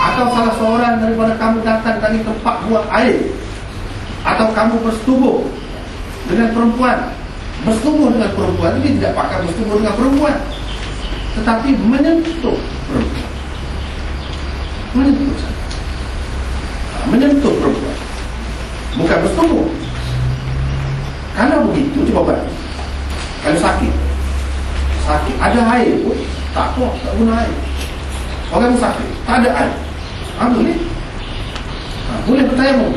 atau salah seorang daripada kamu datang dari tempat buat air, atau kamu bersetubuh dengan perempuan. Bersetubuh dengan perempuan ini tidak pakai bersetubuh dengan perempuan, tetapi menyentuh perempuan. Menyentuh saja. Menyentuh perempuan, bukan bersetubuh. Kalau begitu, coba balik. Kalau sakit ada air pun tak apa, tak guna air. Orang sakit tak ada air, boleh boleh bertayamum.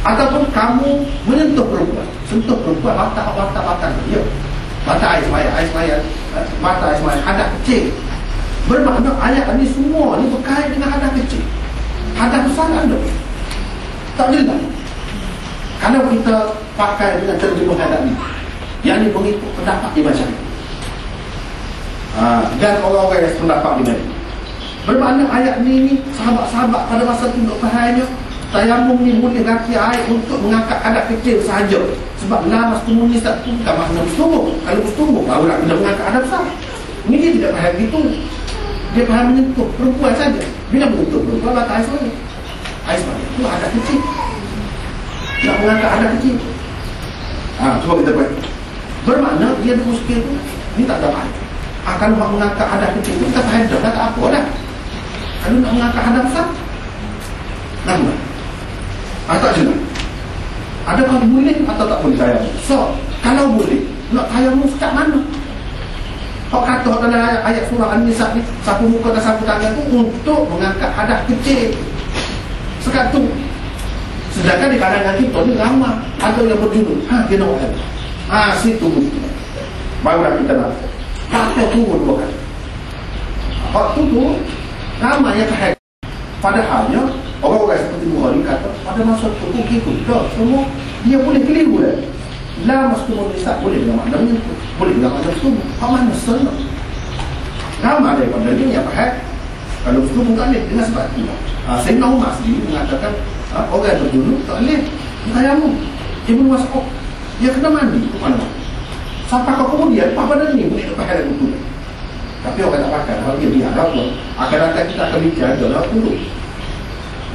Ataupun kamu menyentuh perempuan, sentuh perempuan, batak dia, batak air semaya, batak air semaya, hadas kecil. Bermakna ayat ini semua ni berkait dengan hadas kecil. Hadas besar ada tak jelas. Kalau kita pakai dengan terjemahan hadas ni, yang ini mengikut pendapat di masyarakat, dan orang-orang yang pendapat di mana, bermakna ayat ni sahabat-sahabat pada masa itu untuk fahamnya tayamum ni boleh ganti air untuk mengangkat hadas kecil sahaja. Sebab la mastumul nisa tu bukan makna bersetubuh. Kalau bersetubuh barulah kena mengangkat hadas besar. Ini dia tidak faham gitu. Dia faham menyentuh perempuan saja. Bila menyentuh perempuan batas air semaya. Air semaya itu hadas kecil. Nak mengangkat hadas kecil. Cuba kita buat. Bermakna dia ada muskil tu ni tak ada air. Kalau nak mengangkat hadas kecil tu kita faham dah tak apa dah. Kalau nak mengangkat hadas besar, nama tak jelas. Adakah boleh atau tak boleh tayamum? So, kalau boleh, nak tayamum sejak mana? Kau kata dalam ayat surah An-Nisa ni, sapu muka dan sapu tangan tu untuk mengangkat hadas kecil. Sekat tu. Sedangkan di kalangan kita ni ramai ada yang berjudul, dia nak buat. Situ barulah kita nak. Tak turun dua kali. Waktu tu ramai yang faham. Padahalnya orang-orang seperti Bukhari kata pada masa itu ikut dah semua dia boleh keliru dah. La mastumul nisa boleh dengan makna menyentuh, boleh dengan makna bersetubuh. Apa makna senang? Ramai daripada dia yang faham kalau bersetubuh tak boleh dengan sebab itu. Sayyidina Umar sendiri mengatakan orang yang berjunub tak boleh tayamum. Ibnu Mas'ud dia kena mandi ke mana? Sampai kau kemudian apa badan ni boleh pakai air betul. Tapi orang tak pakai, kalau dia biar pun akan datang kita akan bincang adalah turun.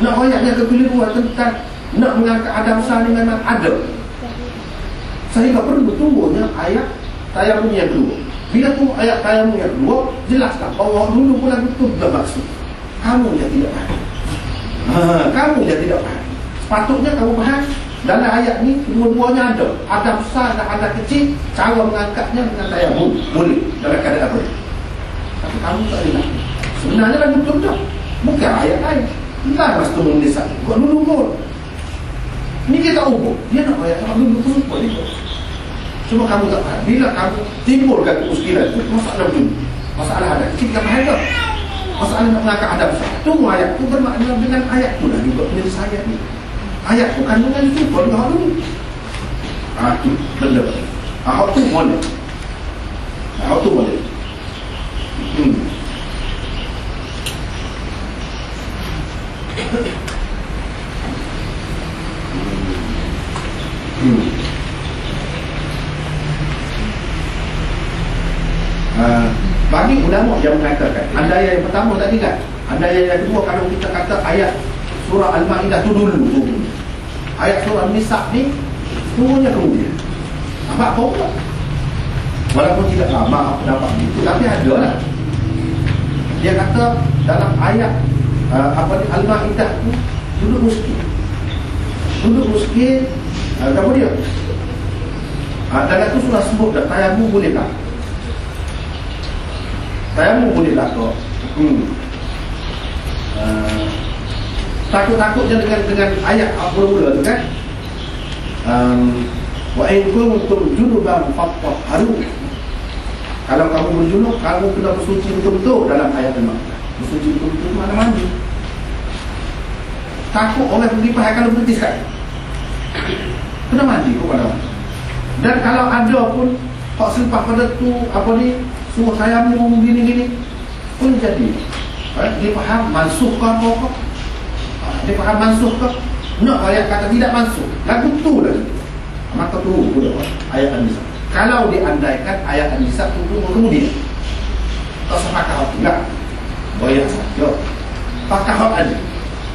Nak ayatnya kekeliruan tentang nak mengangkat hadas besar ni memang ada. Sehingga perlu tunggunya ayat tayamum yang kedua. Bila tu ayat tayamum yang kedua, jelaskan Allah dulu pun lagu tu bermaksud kamu yang tidak faham. Kamu yang tidak faham. Sepatutnya kamu faham dalam ayat ni dua-duanya ada. Hadas besar dan hadas kecil, cara mengangkatnya dengan tayamum boleh dalam keadaan apa. Tapi kamu tak dengar. Sebenarnya lagu tu dah bukan ayat lain. Entah mas tu menulis buat dulu pun. Ini kita ubah. Dia nak ayat dulu pun buat dia. Cuma kamu tak faham. Bila kamu timbulkan kemuskilan itu, masalah begini. Masalah ada kecil kita faham tak? Masalah nak mengangkat hadas besar. Tunggu ayat tu bermakna dengan ayat tu lah juga penyelesaian ni. Ayat tu kandungan itu boleh dengan dulu. Itu benda. Ahok tu boleh. Ahok tu boleh. Bagi ulama yang mengatakan andaian yang pertama tak ingat, andaian yang kedua kalau kita kata ayat surah Al-Ma'idah tu dulu tu. Ayat surah An-Nisa ni semuanya kemudian. Apa pula? Walaupun tidak lama pendapat itu, tapi ada lah. Dia kata dalam ayat Al-Ma'idah tu duduk miskin. Duduk miskin, kemudian dalam tu sudah sebut dah tayamum boleh tak? Tayamum boleh tak kok? Takut-takutnya dengan ayat mula-mula tu kan? Wa in kuntum junuban fattahharu. Kalau kamu berjunub, kamu kena bersuci betul-betul dalam ayat Al-Ma'idah. Bersuci betul-betul mana mandi. Takut orang pergi pahal kalau berhenti sekali. Kena mandi kok pada mandi. Dan kalau ada pun hak selepas pada tu apa ni suruh tayamum gini-gini pun jadi. Dia faham mansuh ke apa-apa. Dia faham mansuh ke? Nak ayat kata tidak mansuh. Lagu tu lagi. Maka tu pula ayat An-Nisa. Kalau diandaikan ayat An-Nisa tu kemudian tak sepakat enggak. Bayar saja. ada.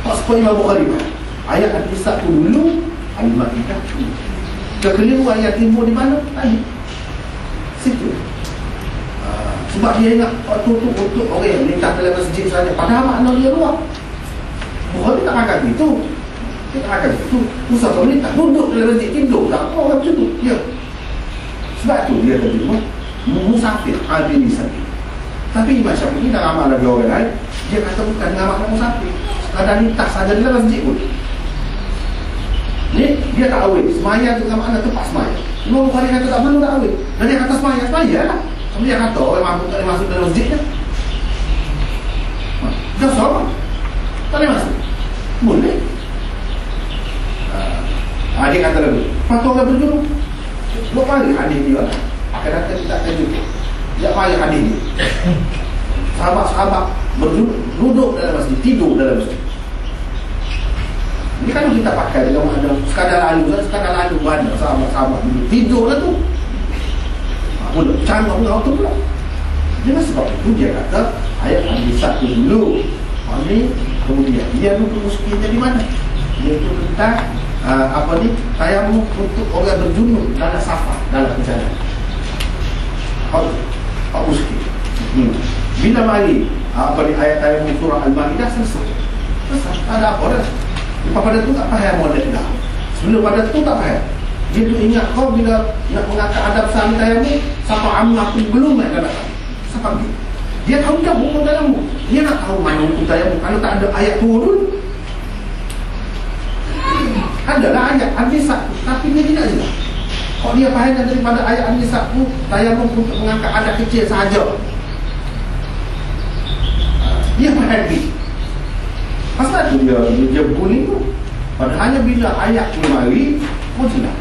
Tak seperti Imam Bukhari. Ayat Al-Isra tu dulu, Al-Ma'idah tu. Kekeliruan yang timbul di mana? Tadi. Situ. Sebab dia ingat waktu tu untuk orang yang melintas dalam masjid saja. Padahal makna dia luar. Bukhari tak akan itu. Dia tak akan itu. Usah kau melintas. Duduk dalam masjid, tidur. Tak apa orang macam tu. Ya. Sebab tu dia terjemah musafir, abini sabi. Tapi Imam Syafi'i dah ramai lagi orang lain. Dia kata bukan dengan makna musafir. Sekadar lintas saja dalam masjid pun. Ni dia tak awet. Semayang dengan makna tempat semayang. Imam Bukhari kata tak perlu tak awet. Dan dia kata semayang, semayang lah. Tapi dia kata orang mampu tak boleh masuk dalam masjid je. Dah sama. Tak boleh masuk. Boleh. Dia kata lagi, patut orang berjuru. Dua kali hadis dia lah. Akan datang kita akan jumpa. Dia payah hadis dia. Sahabat-sahabat duduk dalam masjid, tidur dalam masjid. Ini kan kita pakai dalam ada sekadar lalu mana sahabat-sahabat duduk tidur lah tu. Mudah canggah pula tu pula. Jangan sebab itu dia kata ayat Al-Isra tu dulu. Ini kemudian dia duduk miskin jadi mana? Dia itu tentang tayamum untuk orang berjunub dalam safar, dalam perjalanan. Miskin. Bila mari ayat tayamum surah Al-Ma'idah selesai. Tak ada apa dah. Lepas pada tu tak faham model dah. Sebelum pada tu tak faham. Dia tu ingat kau bila nak mengangkat adab sahih tayamum siapa amma pun belum nak datang. Siapa dia? Dia tahu dah buku dalammu. Dia nak tahu mana buku tayamum kalau tak ada ayat turun. Adalah ayat Al-Isra tapi dia tidak jelas. Kalau dia faham daripada ayat Al-Isra tu tayamum untuk mengangkat adab kecil sahaja. Dia faham ni. Pasal tu dia bunyi tu. Padahal bila ayat tu mari pun jelas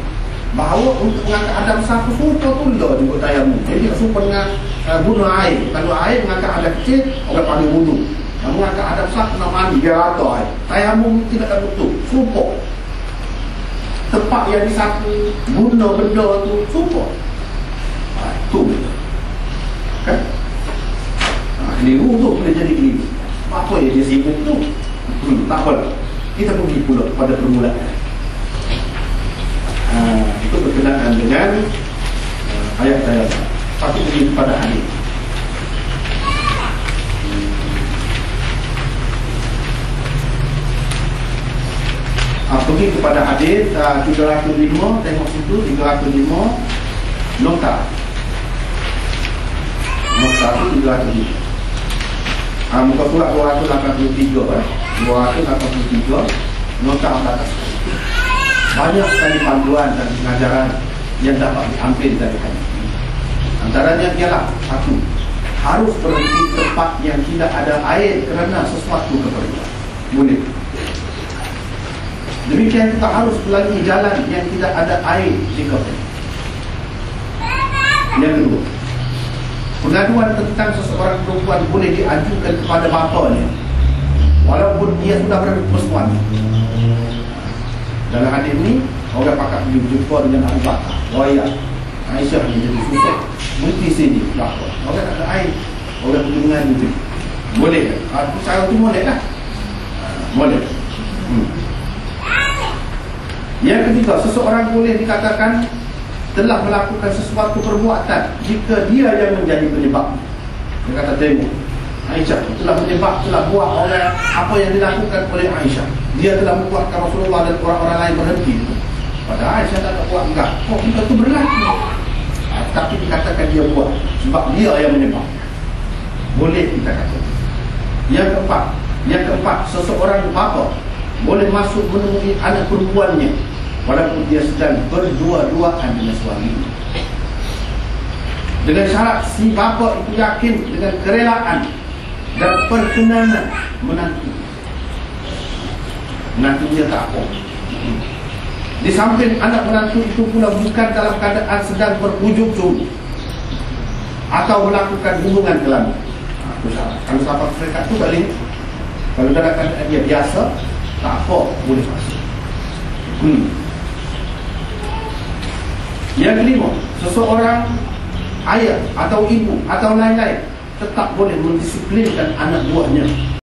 bahawa untuk mengangkat adab satu suka tu dah juga tayamum. Jadi tak suka dengan bunuh air. Kalau air mengangkat adab kecil, orang panggil bunuh. Yang mengangkat adab satu nak mandi, dia rata air. Tayamum tidak ada betul. Suka. Tempat yang di satu guna benda tu suka. Tu betul. Kan? Keliru tu boleh jadi keliru. Apa yang dia sibuk tu? Tak apa. Kita pergi pula pada permulaan. Itu berkenaan dengan ayat-ayat. Satu pergi kepada hadis. Pergi kepada hadis 305, tengok situ 305 nota. Nota itu 305. Muka surat 283 283 nota atas. Banyak sekali panduan dan pengajaran yang dapat diambil dari hadis. Antaranya ialah satu, harus berhenti tempat yang tidak ada air kerana sesuatu keperluan. Boleh. Demikian juga harus melalui jalan yang tidak ada air di kota. Yang kedua, pengaduan tentang seseorang perempuan boleh diajukan kepada bapanya walaupun dia sudah bersuami. Dalam hadis ni orang pakak pergi berjumpa dengan Abu Bakar, Waya, Aisyah ni jadi susah. Berhenti sini bapa. Orang tak ada air, orang pergi mengadu tu. Boleh ke? Cara tu boleh lah. Boleh. Yang ketiga, seseorang boleh dikatakan telah melakukan sesuatu perbuatan jika dia yang menjadi penyebab. Dia kata tengok, Aisyah telah menyebab, telah buat orang apa yang dilakukan oleh Aisyah. Dia telah membuatkan Rasulullah dan orang-orang lain berhenti. Padahal Aisyah tak buat enggak. Oh, kita tu berlaku. Tapi dikatakan dia buat sebab dia yang menyebab. Boleh kita kata. Yang keempat, seseorang bapa boleh masuk menemui anak perempuannya walaupun dia sedang berdua-duaan dengan suaminya. Dengan syarat si bapa itu yakin dengan kerelaan dan perkenanan menantu. Menantunya tak apa. Di samping anak menantu itu pula bukan dalam keadaan sedang berhujung-hujung atau melakukan hubungan kelamin. Kalau sahabat mereka itu balik, kalau dalam keadaan dia biasa, tak apa, boleh masuk. Yang kelima, seseorang ayah atau ibu atau lain-lain tetap boleh mendisiplinkan anak buahnya